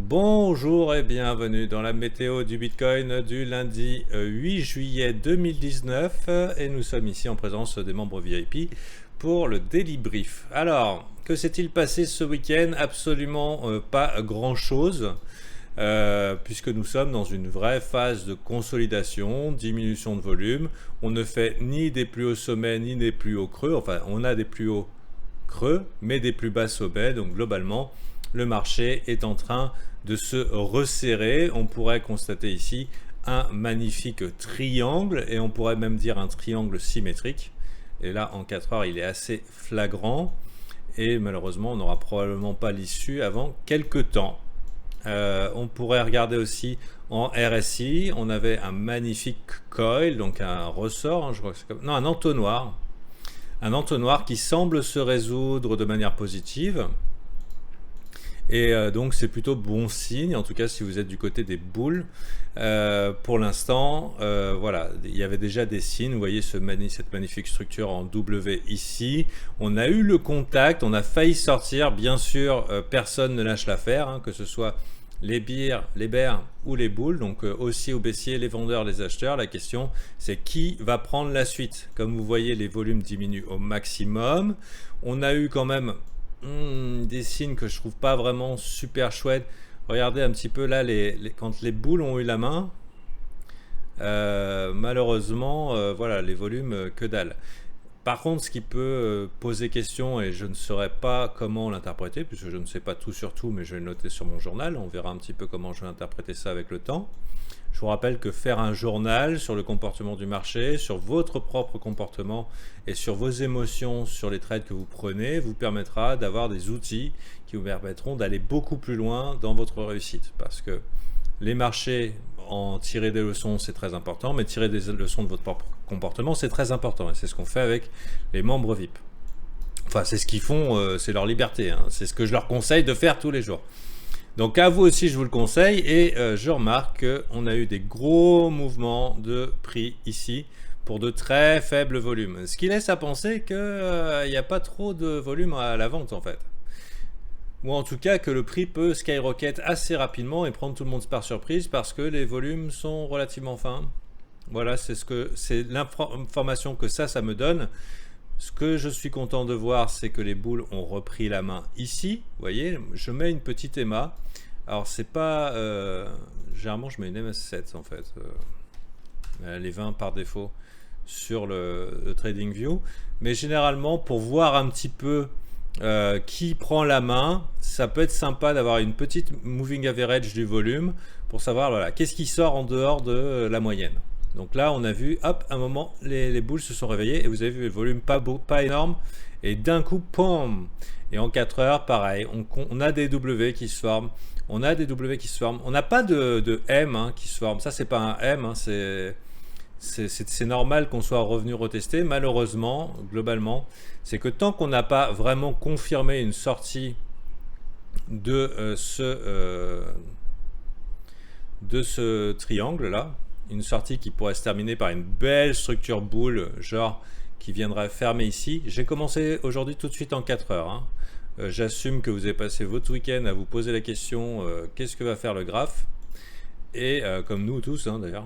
Bonjour et bienvenue dans la météo du Bitcoin du lundi 8 juillet 2019 et nous sommes ici en présence des membres VIP pour le Daily Brief. Alors, que s'est-il passé ce week-end? Absolument pas grand-chose puisque nous sommes dans une vraie phase de consolidation, diminution de volume. On ne fait ni des plus hauts sommets ni des plus hauts creux, enfin on a des plus hauts creux mais des plus bas sommets, donc globalement le marché est en train de se resserrer. On pourrait constater ici un magnifique triangle et on pourrait même dire un triangle symétrique. Et là, en 4 heures, il est assez flagrant et malheureusement, on n'aura probablement pas l'issue avant quelques temps. On pourrait regarder aussi en RSI. On avait un magnifique coil, donc un ressort, hein, je crois que c'est comme... non, un entonnoir. Un entonnoir qui semble se résoudre de manière positive. Et donc c'est plutôt bon signe, en tout cas si vous êtes du côté des boules. Pour l'instant, voilà, il y avait déjà des signes. Vous voyez cette magnifique structure en W ici. On a eu le contact, on a failli sortir. Bien sûr, personne ne lâche l'affaire, hein, que ce soit les bears ou les boules. Donc haussier ou baissier, les vendeurs, les acheteurs. La question, c'est qui va prendre la suite. Comme vous voyez, les volumes diminuent au maximum. On a eu quand même des signes que je trouve pas vraiment super chouettes. Regardez un petit peu là, quand les boules ont eu la main, malheureusement, voilà, les volumes, que dalle. Par contre, ce qui peut poser question, et je ne saurais pas comment l'interpréter, puisque je ne sais pas tout sur tout, mais je vais le noter sur mon journal, on verra un petit peu comment je vais interpréter ça avec le temps. Je vous rappelle que faire un journal sur le comportement du marché, sur votre propre comportement et sur vos émotions, sur les trades que vous prenez, vous permettra d'avoir des outils qui vous permettront d'aller beaucoup plus loin dans votre réussite. Parce que les marchés, en tirer des leçons, c'est très important, mais tirer des leçons de votre propre comportement, c'est très important. Et c'est ce qu'on fait avec les membres VIP. Enfin, c'est ce qu'ils font, c'est leur liberté, hein. C'est ce que je leur conseille de faire tous les jours. Donc à vous aussi je vous le conseille et je remarque qu'on a eu des gros mouvements de prix ici pour de très faibles volumes. Ce qui laisse à penser qu'il n'y a pas trop de volume à la vente en fait. Ou en tout cas que le prix peut skyrocket assez rapidement et prendre tout le monde par surprise parce que les volumes sont relativement fins. Voilà, c'est l'information que ça me donne. Ce que je suis content de voir, c'est que les boules ont repris la main ici. Vous voyez, je mets une petite EMA. Alors, c'est pas... généralement, je mets une MS7 en fait. Les 20 par défaut sur le TradingView. Mais généralement, pour voir un petit peu qui prend la main, ça peut être sympa d'avoir une petite moving average du volume pour savoir voilà, qu'est-ce qui sort en dehors de la moyenne. Donc là, on a vu, hop, un moment, les boules se sont réveillées et vous avez vu le volume pas énorme. Et d'un coup, pom. Et en 4 heures, pareil, on a des W qui se forment. On a des W qui se forment. On n'a pas de M hein, qui se forme. Ça, c'est pas un M. Hein, c'est normal qu'on soit revenu retester. Malheureusement, globalement, c'est que tant qu'on n'a pas vraiment confirmé une sortie de ce triangle-là, une sortie qui pourrait se terminer par une belle structure boule, genre qui viendrait fermer ici. J'ai commencé aujourd'hui tout de suite en 4 heures. Hein. J'assume que vous avez passé votre week-end à vous poser la question qu'est-ce que va faire le graphe? Et comme nous tous, hein, d'ailleurs,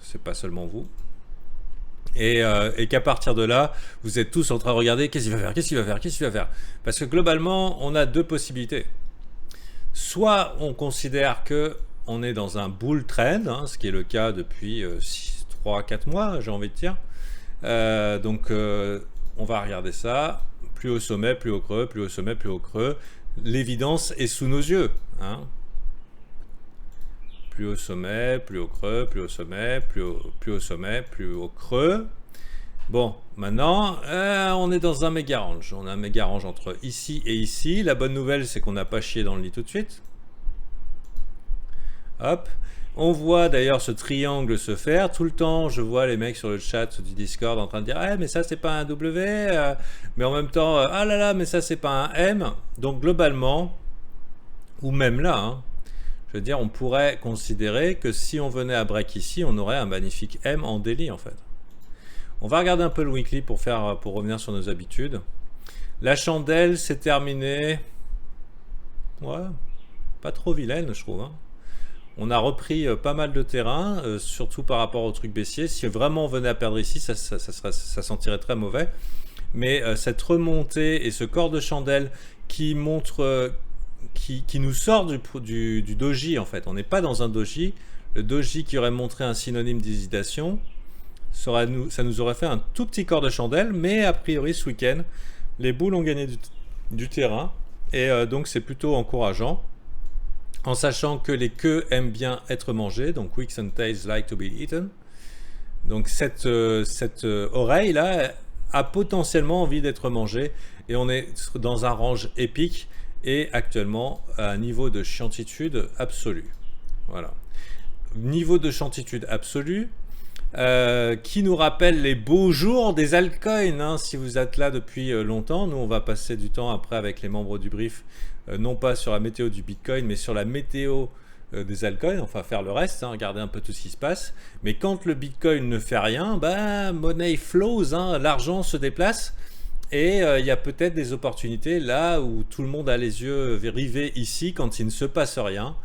c'est pas seulement vous. Et qu'à partir de là, vous êtes tous en train de regarder qu'est-ce qu'il va faire, qu'est-ce qu'il va faire, qu'est-ce qu'il va faire. Parce que globalement, on a deux possibilités. Soit on considère que on est dans un bull trend, hein, ce qui est le cas depuis 3-4 mois, j'ai envie de dire. Donc on va regarder ça, plus haut sommet, plus haut creux, plus haut sommet, plus haut creux. L'évidence est sous nos yeux. Hein. Plus haut sommet, plus haut creux, plus haut sommet, plus haut sommet, plus haut creux. Bon, maintenant, on est dans un méga range. On a un méga range entre ici et ici. La bonne nouvelle, c'est qu'on n'a pas chié dans le lit tout de suite. Hop. On voit d'ailleurs ce triangle se faire. Tout le temps, je vois les mecs sur le chat du Discord en train de dire ah, mais ça, c'est pas un W. Mais en même temps, ah là là, mais ça, c'est pas un M. Donc, globalement, ou même là, hein, je veux dire, on pourrait considérer que si on venait à break ici, on aurait un magnifique M en daily, en fait. On va regarder un peu le weekly pour revenir sur nos habitudes. La chandelle, c'est terminé. Ouais. pas trop vilaine, je trouve, hein. On a repris pas mal de terrain, surtout par rapport au truc baissier. Si vraiment on venait à perdre ici, ça sentirait très mauvais. Mais cette remontée et ce corps de chandelle qui montre, qui nous sort du doji en fait. On n'est pas dans un doji. Le doji qui aurait montré un synonyme d'hésitation, ça nous aurait fait un tout petit corps de chandelle, mais a priori ce week-end, les boules ont gagné du terrain, et donc c'est plutôt encourageant, en sachant que les queues aiment bien être mangées, donc wicks and tails like to be eaten. Donc cette oreille là a potentiellement envie d'être mangée, et on est dans un range épique, et actuellement à un niveau de chiantitude absolue. Voilà. Niveau de chiantitude absolue, qui nous rappelle les beaux jours des altcoins, hein. Si vous êtes là depuis longtemps, nous on va passer du temps après avec les membres du brief, non pas sur la météo du Bitcoin, mais sur la météo des altcoins, enfin faire le reste, hein, regarder un peu tout ce qui se passe. Mais quand le Bitcoin ne fait rien, bah, money flows, hein, l'argent se déplace, et il y a peut-être des opportunités là où tout le monde a les yeux rivés ici quand il ne se passe rien.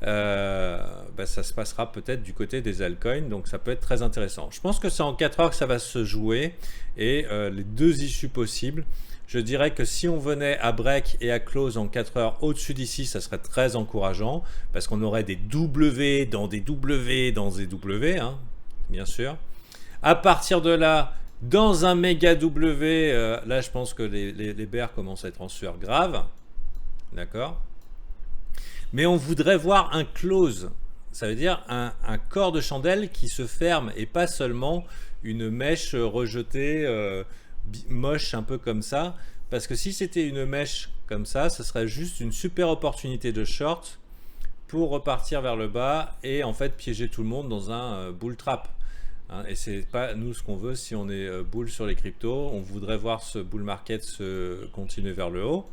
Bah, ça se passera peut-être du côté des altcoins, donc ça peut être très intéressant. Je pense que c'est en 4 heures que ça va se jouer, et les deux issues possibles. Je dirais que si on venait à break et à close en 4 heures au-dessus d'ici, ça serait très encourageant, parce qu'on aurait des W dans des W dans des W, hein, bien sûr. À partir de là, dans un méga W, là je pense que les bears commencent à être en sueur grave, d'accord. Mais on voudrait voir un close, ça veut dire un corps de chandelle qui se ferme, et pas seulement une mèche rejetée moche un peu comme ça, parce que si c'était une mèche comme ça serait juste une super opportunité de short pour repartir vers le bas et en fait piéger tout le monde dans un bull trap, hein. Et c'est pas nous ce qu'on veut. Si on est bull sur les cryptos, on voudrait voir ce bull market se continuer vers le haut.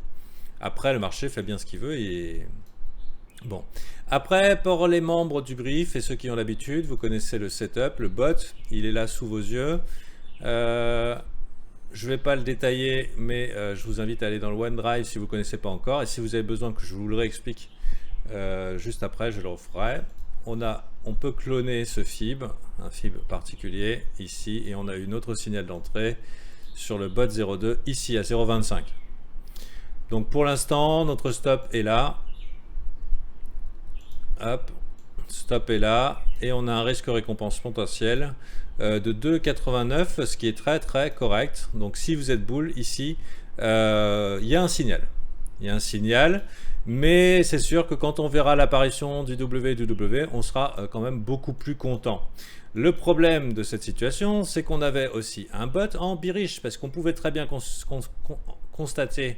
Après le marché fait bien ce qu'il veut, et bon, après pour les membres du brief et ceux qui ont l'habitude, vous connaissez le setup, le bot, il est là sous vos yeux. Je ne vais pas le détailler, mais je vous invite à aller dans le OneDrive si vous ne connaissez pas encore, et si vous avez besoin que je vous le réexplique juste après, je le referai. On peut cloner ce fib, un fib particulier ici, et on a une autre signal d'entrée sur le bot 02 ici à 0,25. Donc pour l'instant, notre stop est là. Hop, stop est là, et on a un risque récompense potentiel de 2,89, ce qui est très très correct. Donc si vous êtes bull ici, il y a un signal. Il y a un signal, mais c'est sûr que quand on verra l'apparition du W et du W, on sera quand même beaucoup plus content. Le problème de cette situation, c'est qu'on avait aussi un bot en bearish, parce qu'on pouvait très bien constater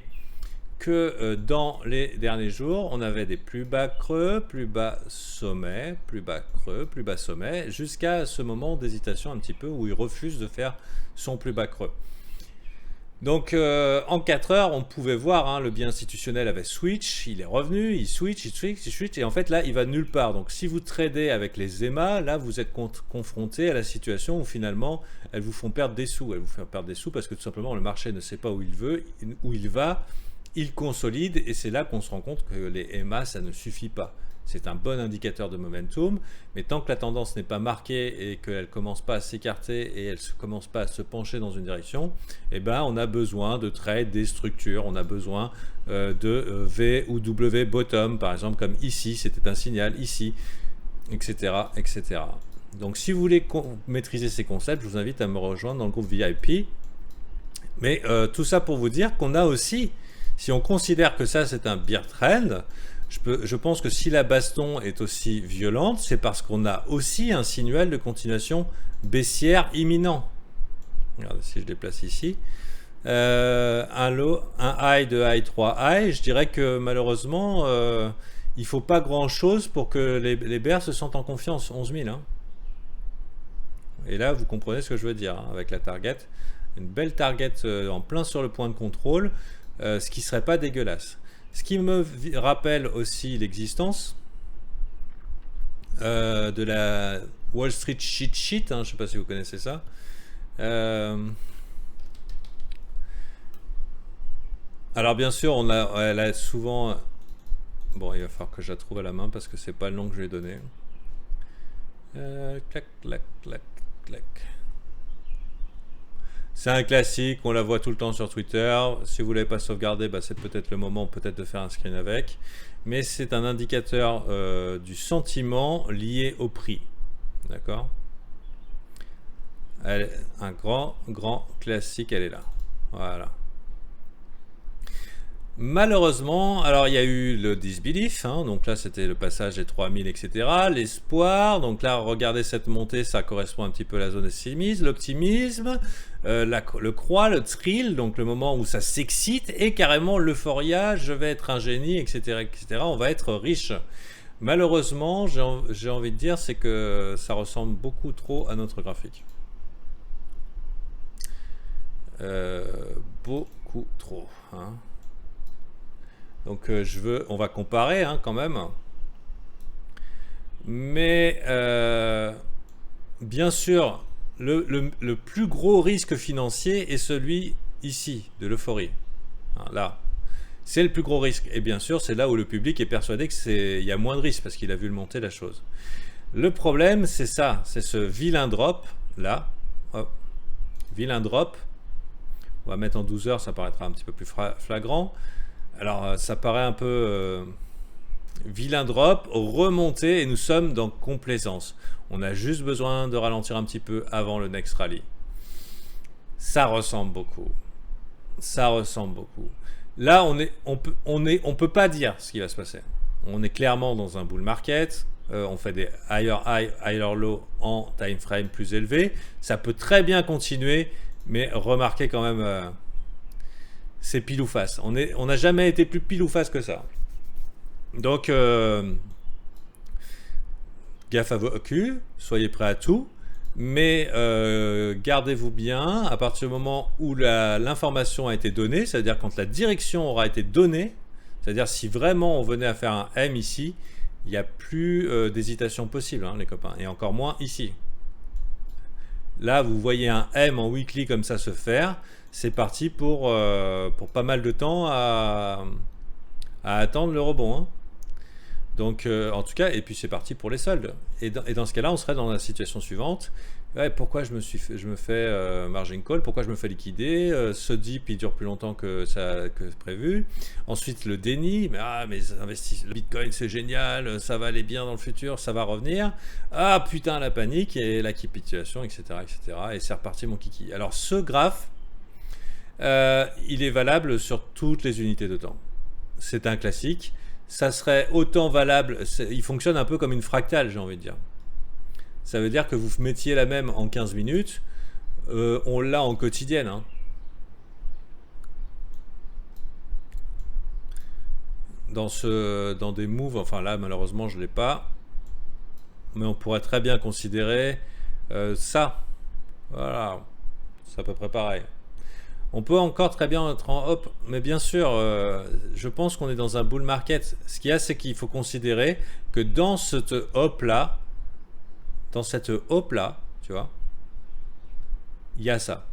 que dans les derniers jours, on avait des plus bas creux, plus bas sommet, plus bas creux, plus bas sommet, jusqu'à ce moment d'hésitation un petit peu où il refuse de faire son plus bas creux. Donc en 4 heures, on pouvait voir, hein, le biais institutionnel avait switch, il est revenu, il switch, et en fait là, il va nulle part. Donc si vous tradez avec les EMA, là, vous êtes confronté à la situation où finalement, elles vous font perdre des sous. Elles vous font perdre des sous parce que tout simplement, le marché ne sait pas où il veut, où il va. Il consolide, et c'est là qu'on se rend compte que les EMA, ça ne suffit pas. C'est un bon indicateur de momentum, mais tant que la tendance n'est pas marquée et qu'elle ne commence pas à s'écarter et elle ne commence pas à se pencher dans une direction, eh ben, on a besoin de trade des structures, on a besoin de V ou W bottom, par exemple, comme ici, c'était un signal, ici, etc., etc. Donc si vous voulez maîtriser ces concepts, je vous invite à me rejoindre dans le groupe VIP. Mais tout ça pour vous dire qu'on a aussi, si on considère que ça c'est un bear trend, je pense que si la baston est aussi violente, c'est parce qu'on a aussi un signal de continuation baissière imminent. Regardez, si je déplace ici, un low, un high de high 3 high, je dirais que malheureusement, il ne faut pas grand chose pour que les bears se sentent en confiance. 11 000. Hein. Et là, vous comprenez ce que je veux dire, hein, avec la target. Une belle target en plein sur le point de contrôle. Ce qui serait pas dégueulasse. Ce qui me rappelle aussi l'existence de la Wall Street cheat sheet, hein, je ne sais pas si vous connaissez ça. Alors bien sûr, elle a souvent Bon, il va falloir que je la trouve à la main parce que c'est pas le nom que je lui ai donné. Clac, clac, clac, clac. C'est un classique, on la voit tout le temps sur Twitter. Si vous ne l'avez pas sauvegardé, bah, c'est peut-être le moment peut-être de faire un screen avec. Mais c'est un indicateur du sentiment lié au prix. D'accord? Un grand classique, elle est là. Voilà. Malheureusement, alors il y a eu le disbelief, hein, donc là c'était le passage des 3000, etc. L'espoir, donc là regardez cette montée, ça correspond un petit peu à la zone de l'optimisme, le croix, le thrill, donc le moment où ça s'excite, et carrément l'euphoria, je vais être un génie, etc., etc. On va être riche. Malheureusement, j'ai envie de dire, c'est que ça ressemble beaucoup trop à notre graphique. Beaucoup trop, hein. Donc on va comparer hein, quand même. Mais bien sûr, le plus gros risque financier est celui ici, de l'euphorie. Hein, là, c'est le plus gros risque. Et bien sûr, c'est là où le public est persuadé qu'il y a moins de risque parce qu'il a vu le monter la chose. Le problème, c'est ça, c'est ce vilain drop, là. Hop. Vilain drop. On va mettre en 12 heures, ça paraîtra un petit peu plus flagrant. Alors, ça paraît un peu vilain drop, remonté, et nous sommes dans complaisance. On a juste besoin de ralentir un petit peu avant le next rally. Ça ressemble beaucoup. Ça ressemble beaucoup. Là, on peut pas dire ce qui va se passer. On est clairement dans un bull market. On fait des higher high, higher low en time frame plus élevé. Ça peut très bien continuer, mais remarquez quand même... c'est pile ou face. On n'a jamais été plus pile ou face que ça. Donc, gaffe à vos culs, soyez prêts à tout, mais gardez-vous bien à partir du moment où l'information a été donnée, c'est-à-dire quand la direction aura été donnée, c'est-à-dire si vraiment on venait à faire un M ici, il n'y a plus d'hésitation possible, hein, les copains, et encore moins ici. Là, vous voyez un M en weekly comme ça se faire. C'est parti pour pas mal de temps à attendre le rebond. Hein. Donc, en tout cas, et puis c'est parti pour les soldes. Et dans ce cas-là, on serait dans la situation suivante. Ouais, pourquoi je me fais margin call? Pourquoi je me fais liquider? Ce dip, il dure plus longtemps que prévu. Ensuite, le déni. Mais le Bitcoin, c'est génial. Ça va aller bien dans le futur. Ça va revenir. Ah, putain, la panique et la capitulation, etc., etc. Et c'est reparti, mon kiki. Alors, ce graphe, il est valable sur toutes les unités de temps. C'est un classique. Ça serait autant valable. Il fonctionne un peu comme une fractale, j'ai envie de dire. Ça veut dire que vous mettiez la même en 15 minutes. On l'a en quotidienne. Hein. Dans des moves, enfin là, malheureusement, je ne l'ai pas. Mais on pourrait très bien considérer ça. Voilà. C'est à peu près pareil. On peut encore très bien être en hop, mais bien sûr, je pense qu'on est dans un bull market. Ce qu'il y a, c'est qu'il faut considérer que dans cette hop-là, tu vois, il y a ça.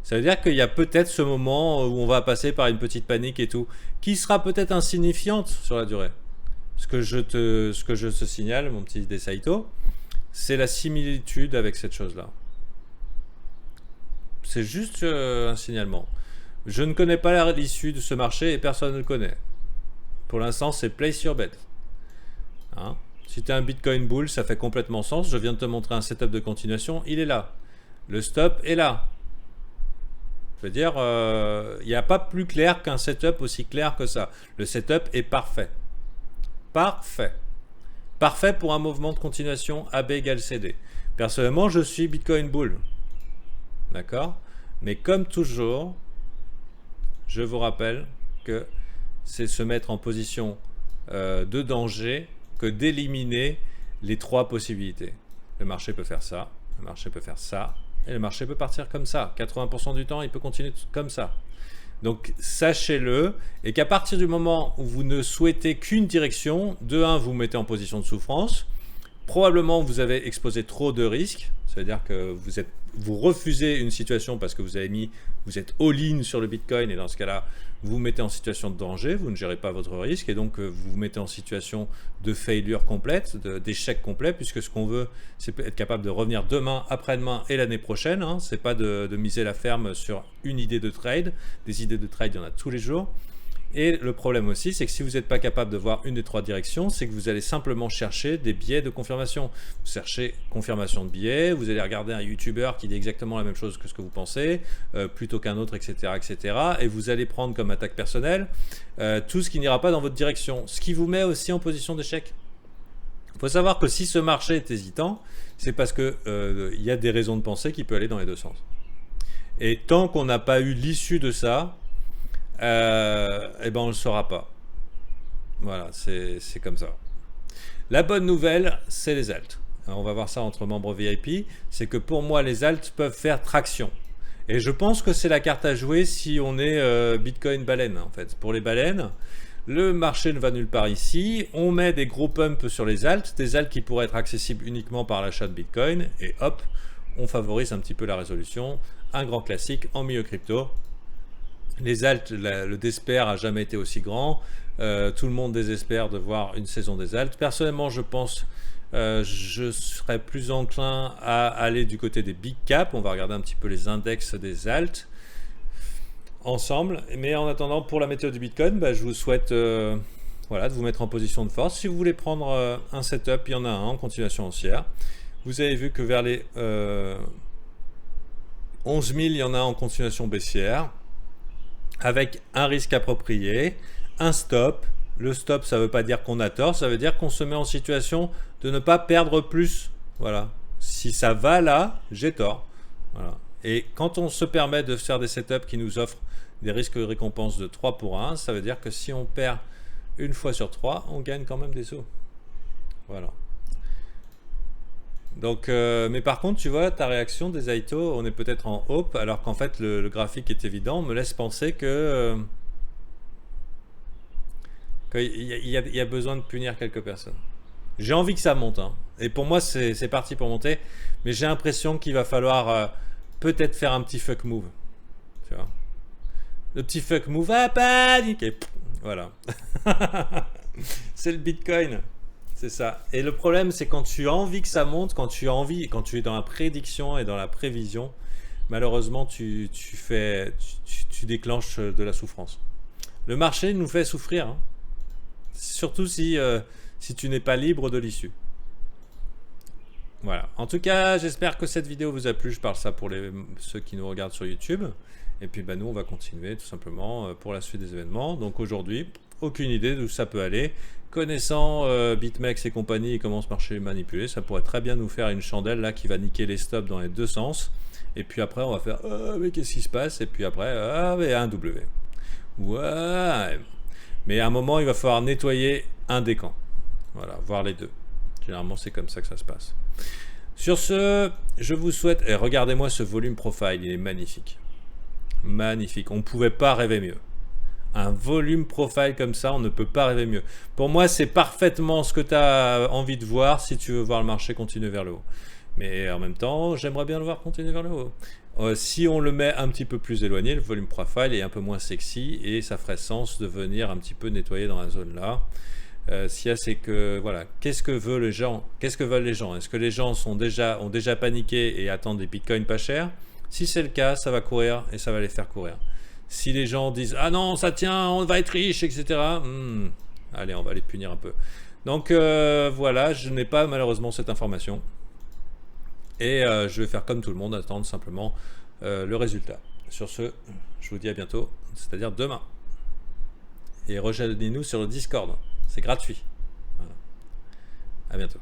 Ça veut dire qu'il y a peut-être ce moment où on va passer par une petite panique et tout, qui sera peut-être insignifiante sur la durée. Ce que je te signale, mon petit Desaito, c'est la similitude avec cette chose-là. C'est juste un signalement. Je ne connais pas l'issue de ce marché et personne ne le connaît. Pour l'instant, c'est place your bet. Hein? Si tu es un Bitcoin bull, ça fait complètement sens. Je viens de te montrer un setup de continuation. Il est là. Le stop est là. Je veux dire, il n'y a pas plus clair qu'un setup aussi clair que ça. Le setup est parfait. Parfait. Parfait pour un mouvement de continuation AB égale CD. Personnellement, je suis Bitcoin bull. D'accord? Mais comme toujours, je vous rappelle que c'est se mettre en position de danger que d'éliminer les trois possibilités. Le marché peut faire ça, le marché peut faire ça, et le marché peut partir comme ça. 80% du temps, il peut continuer comme ça. Donc sachez-le, et qu'à partir du moment où vous ne souhaitez qu'une direction, de 1, vous vous mettez en position de souffrance, probablement vous avez exposé trop de risques, c'est-à-dire que vous refusez une situation parce que vous êtes all-in sur le Bitcoin, et dans ce cas-là, vous vous mettez en situation de danger, vous ne gérez pas votre risque, et donc vous vous mettez en situation de failure complète, d'échec complet, puisque ce qu'on veut, c'est être capable de revenir demain, après-demain et l'année prochaine. Hein. C'est pas de miser la ferme sur une idée de trade. Des idées de trade, il y en a tous les jours. Et le problème aussi, c'est que si vous n'êtes pas capable de voir une des trois directions, c'est que vous allez simplement chercher des biais de confirmation. Vous cherchez confirmation de biais, vous allez regarder un YouTuber qui dit exactement la même chose que ce que vous pensez, plutôt qu'un autre, etc., etc. Et vous allez prendre comme attaque personnelle tout ce qui n'ira pas dans votre direction, ce qui vous met aussi en position d'échec. Il faut savoir que si ce marché est hésitant, c'est parce qu'il y a des raisons de penser qui peuvent aller dans les deux sens. Et tant qu'on n'a pas eu l'issue de ça, eh ben on ne le saura pas. Voilà, c'est comme ça. La bonne nouvelle, c'est les alts. Alors, on va voir ça entre membres VIP. C'est que pour moi, les alts peuvent faire traction. Et je pense que c'est la carte à jouer si on est Bitcoin baleine, en fait. Pour les baleines, le marché ne va nulle part ici. On met des gros pumps sur les alts, des alts qui pourraient être accessibles uniquement par l'achat de Bitcoin. Et hop, on favorise un petit peu la résolution. Un grand classique en milieu crypto. Les alts, le désespoir a jamais été aussi grand. Tout le monde désespère de voir une saison des alts. Personnellement, je pense, je serais plus enclin à aller du côté des big caps. On va regarder un petit peu les index des alts ensemble. Mais en attendant, pour la méthode du Bitcoin, je vous souhaite voilà, de vous mettre en position de force. Si vous voulez prendre un setup, il y en a un en continuation haussière. Vous avez vu que vers les 11 000, il y en a en continuation baissière, avec un risque approprié, un stop. Le stop, ça ne veut pas dire qu'on a tort, ça veut dire qu'on se met en situation de ne pas perdre plus. Voilà. Si ça va là, j'ai tort. Voilà. Et quand on se permet de faire des setups qui nous offrent des risques de récompense de 3 pour 1, ça veut dire que si on perd une fois sur 3, on gagne quand même des sous. Voilà. Donc, mais par contre, tu vois, ta réaction des Aito, on est peut-être en hope, alors qu'en fait, le graphique est évident, me laisse penser que qu'il y a besoin de punir quelques personnes. J'ai envie que ça monte, hein. Et pour moi, c'est parti pour monter, mais j'ai l'impression qu'il va falloir peut-être faire un petit fuck move. Tu vois, le petit fuck move, paniquer. Voilà. C'est le Bitcoin. C'est ça. Et le problème, c'est quand tu as envie que ça monte, quand tu es dans la prédiction et dans la prévision, malheureusement, tu déclenches de la souffrance. Le marché nous fait souffrir, hein. Surtout si tu n'es pas libre de l'issue. Voilà. En tout cas, j'espère que cette vidéo vous a plu. Je parle ça pour ceux qui nous regardent sur YouTube. Et puis, nous, on va continuer tout simplement pour la suite des événements. Donc aujourd'hui, aucune idée d'où ça peut aller. Connaissant BitMEX et compagnie et comment ce marché est manipulé, ça pourrait très bien nous faire une chandelle là qui va niquer les stops dans les deux sens. Et puis après, on va faire mais qu'est-ce qui se passe? Et puis après, mais un W. Ouais. Mais à un moment, il va falloir nettoyer un des camps. Voilà, voir les deux. Généralement, c'est comme ça que ça se passe. Sur ce, je vous souhaite... Et regardez-moi ce volume profile, il est magnifique. Magnifique. On ne pouvait pas rêver mieux. Un volume profile comme ça, on ne peut pas rêver mieux. Pour moi, c'est parfaitement ce que tu as envie de voir si tu veux voir le marché continuer vers le haut. Mais en même temps, j'aimerais bien le voir continuer vers le haut. Si on le met un petit peu plus éloigné, le volume profile est un peu moins sexy et ça ferait sens de venir un petit peu nettoyer dans la zone là. Ce qu'il y a, c'est que voilà, qu'est-ce que veulent les gens? Est-ce que les gens ont déjà paniqué et attendent des bitcoins pas chers? Si c'est le cas, ça va courir et ça va les faire courir. Si les gens disent ah non, ça tient, on va être riche, etc. Allez, on va les punir un peu. Donc voilà, je n'ai pas malheureusement cette information. Et je vais faire comme tout le monde, attendre simplement le résultat. Sur ce, je vous dis à bientôt, c'est-à-dire demain. Et rejoignez-nous sur le Discord, c'est gratuit. Voilà. À bientôt.